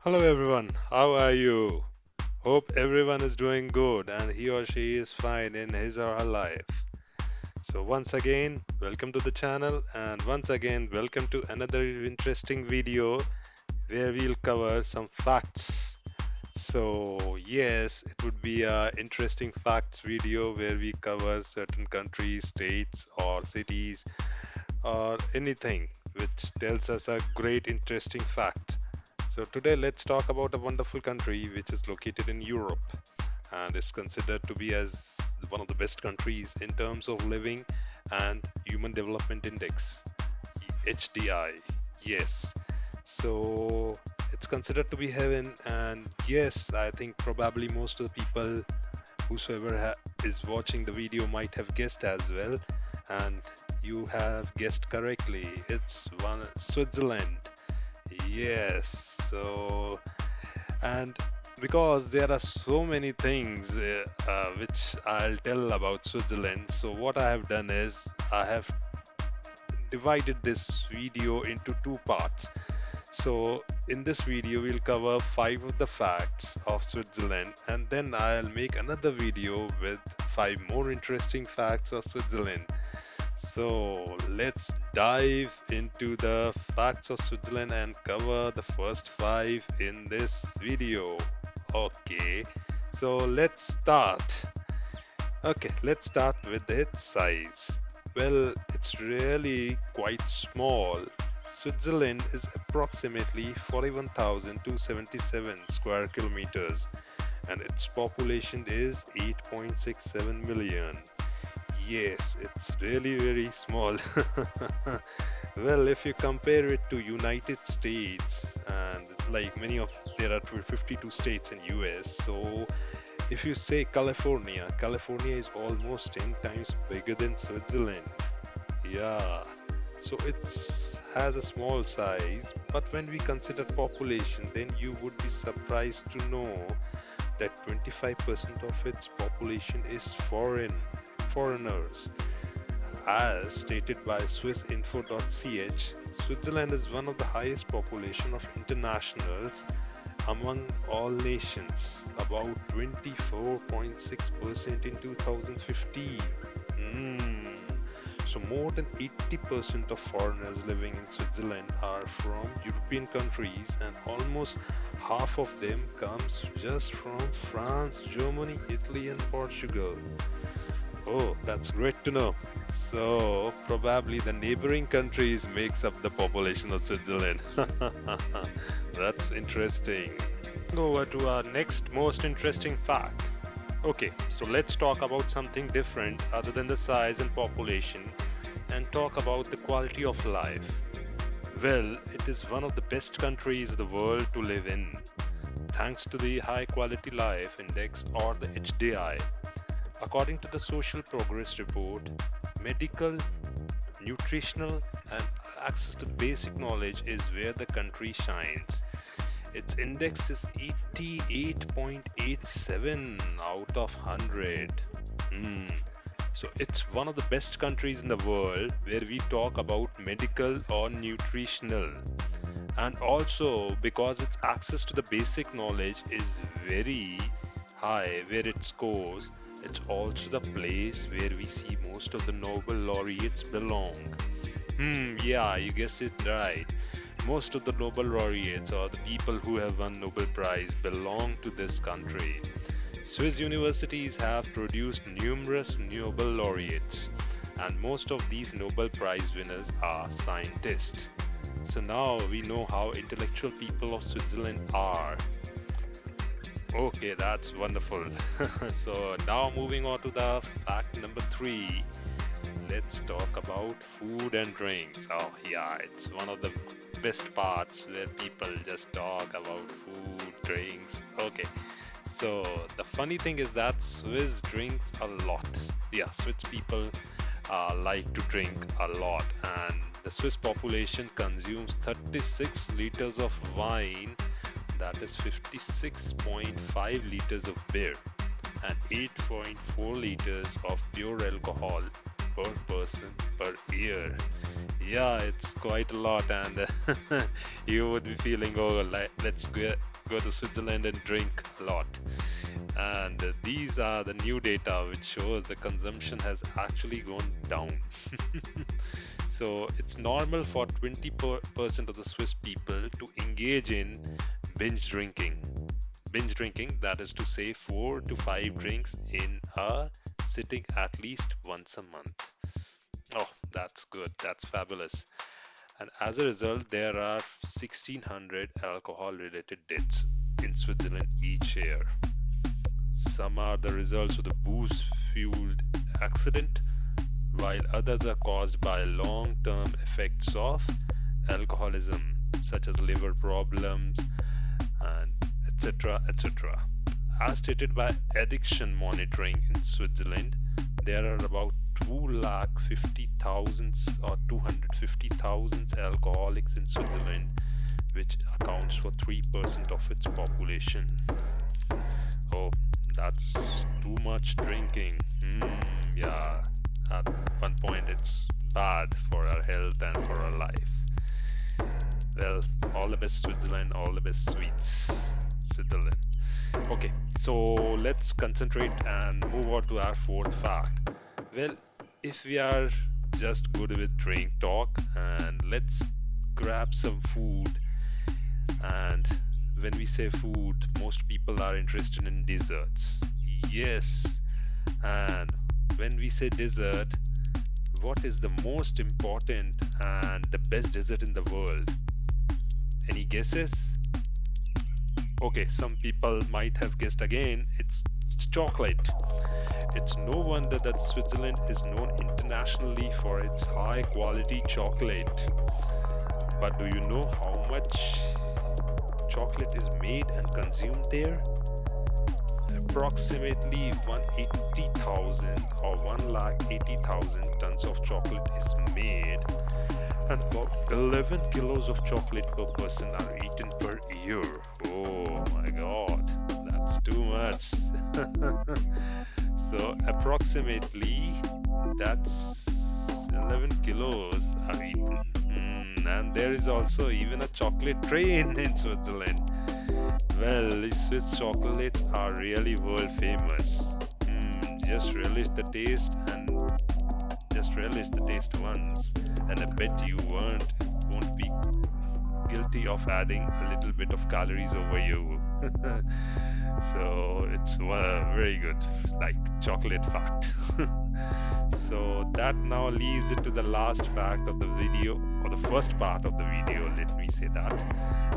Hello everyone, how are you? Hope everyone is doing good and he or she is fine in his or her life. So, once again, welcome to the channel, and once again, welcome to another interesting video where we'll cover some facts. So, yes, it would be a interesting facts video where we cover certain countries, states, or cities, or anything which tells us a great interesting fact. So today let's talk about a wonderful country which is located in Europe and is considered to be as one of the best countries in terms of living and human development index, HDI. Yes. So it's considered to be heaven, and yes, I think probably most of the people whosoever is watching the video might have guessed as well, and you have guessed correctly. It's one Switzerland. Yes. So, and because there are so many things which I'll tell about Switzerland, so what I have done is I have divided this video into two parts. So, in this video, we'll cover five of the facts of Switzerland, and then I'll make another video with five more interesting facts of Switzerland. So, let's dive into the facts of Switzerland and cover the first five in this video. Okay, so let's start. Okay, let's start with its size. Well, it's really quite small. Switzerland is approximately 41,277 square kilometers and its population is 8.67 million. Yes, it's really very small. Well, if you compare it to United States and like many of there are 52 states in US, so if you say California is almost 10 times bigger than Switzerland. Yeah, so it's has a small size, but when we consider population, then you would be surprised to know that 25% of its population is foreigners. As stated by swissinfo.ch, Switzerland is one of the highest population of internationals among all nations, about 24.6% in 2015. Mm. So more than 80% of foreigners living in Switzerland are from European countries and almost half of them comes just from France, Germany, Italy and Portugal. Oh, that's great to know. So, probably the neighboring countries makes up the population of Switzerland. That's interesting. Over to our next most interesting fact. Okay, so let's talk about something different other than the size and population and talk about the quality of life. Well, it is one of the best countries in the world to live in, thanks to the High Quality Life Index or the HDI. According to the Social Progress Report, medical, nutritional, and access to basic knowledge is where the country shines. Its index is 88.87 out of 100. Hmm. So it's one of the best countries in the world where we talk about medical or nutritional. And also because its access to the basic knowledge is very high where it scores, it's also the place where we see most of the Nobel laureates belong. Yeah, you guessed it right. Most of the Nobel laureates or the people who have won Nobel Prize belong to this country. Swiss universities have produced numerous Nobel laureates, and most of these Nobel Prize winners are scientists. So now we know how intellectual people of Switzerland are. Okay, that's wonderful. So now moving on to the fact number three. Let's talk about food and drinks. Oh yeah, it's one of the best parts where people just talk about food, drinks. Okay, so the funny thing is that Swiss drinks a lot. Yeah, Swiss people like to drink a lot, and the Swiss population consumes 36 liters of wine, that is 56.5 liters of beer, and 8.4 liters of pure alcohol. per person per year. Yeah, it's quite a lot, and you would be feeling, oh, like, go to Switzerland and drink a lot. And these are the new data which shows the consumption has actually gone down. So it's normal for 20% of the Swiss people to engage in binge drinking. Binge drinking, that is to say, 4 to 5 drinks in a sitting at least once a month. Oh, that's good. That's fabulous. And as a result, there are 1,600 alcohol related deaths in Switzerland each year. Some are the results of the booze fueled accident, while others are caused by long term effects of alcoholism, such as liver problems and etc. etc. As stated by Addiction Monitoring in Switzerland, there are about 250,000 or 250,000 alcoholics in Switzerland, which accounts for 3% of its population. Oh, that's too much drinking. Yeah, at one point it's bad for our health and for our life. Well, all the best Switzerland, all the best sweets, Switzerland. Okay, so let's concentrate and move on to our fourth fact. Well, if we are just good with drink talk, and let's grab some food. And when we say food, most people are interested in desserts. Yes, and when we say dessert, what is the most important and the best dessert in the world? Any guesses? Okay, some people might have guessed again. It's chocolate. It's no wonder that Switzerland is known internationally for its high quality chocolate. But do you know how much chocolate is made and consumed there? Approximately 180,000 or 180,000 tons of chocolate is made, and about 11 kilos of chocolate per person are eaten per year. Oh my god, that's too much. So approximately that's 11 kilos are eaten. And there is also even a chocolate train in Switzerland. Well, these Swiss chocolates are really world famous. Just relish the taste and just relish the taste once, and I bet you won't be guilty of adding a little bit of calories over you. So it's very good, like chocolate fact. So that now leaves it to the last fact of the video, or the first part of the video, let me say that.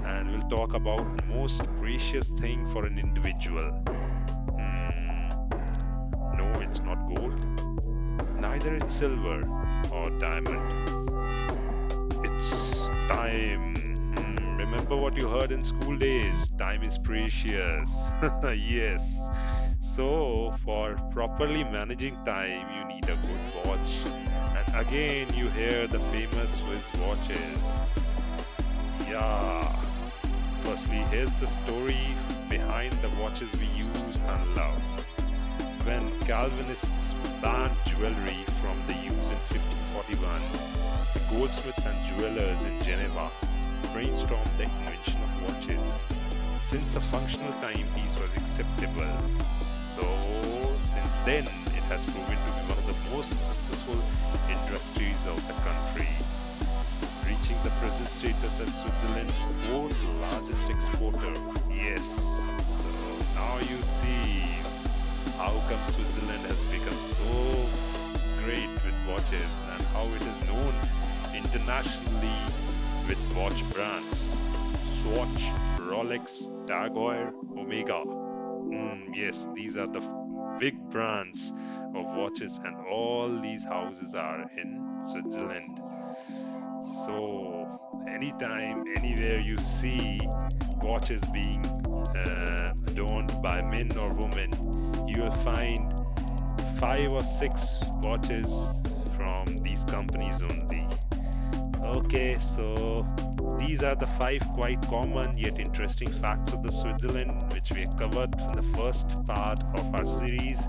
And we'll talk about most precious thing for an individual. No, it's not gold. Neither it's silver or diamond. It's time. Remember what you heard in school days. Time is precious. Yes. So, for properly managing time, you need a good watch. And again, you hear the famous Swiss watches. Yeah. Firstly, here's the story behind the watches we use and love. When Calvinists banned jewelry from the use in 1541, the goldsmiths and jewelers in Geneva brainstormed the invention of watches, since a functional timepiece was acceptable. So, since then, it has proven to be one of the most successful industries of the country, reaching the present status as Switzerland's fourth largest exporter. Yes, so now you see how come Switzerland has become so great with watches, and how it is known internationally with watch brands: Swatch, Rolex, Tag Heuer, Omega. Yes, these are the big brands of watches, and all these houses are in Switzerland. So anytime, anywhere you see watches being adorned by men or women, you will find 5 or 6 watches from these companies only. Okay, so these are the 5 quite common yet interesting facts of the Switzerland, which we have covered in the first part of our series.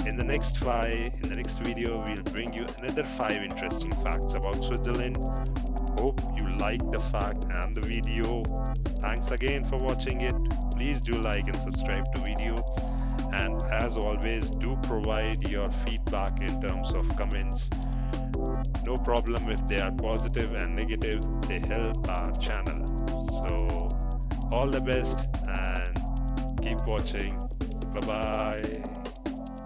In the next video, we'll bring you another 5 interesting facts about Switzerland. Hope you like the fact and the video. Thanks again for watching it. Please do like and subscribe to video. And as always, do provide your feedback in terms of comments. No problem if they are positive and negative, they help our channel. So all the best and keep watching. Bye bye.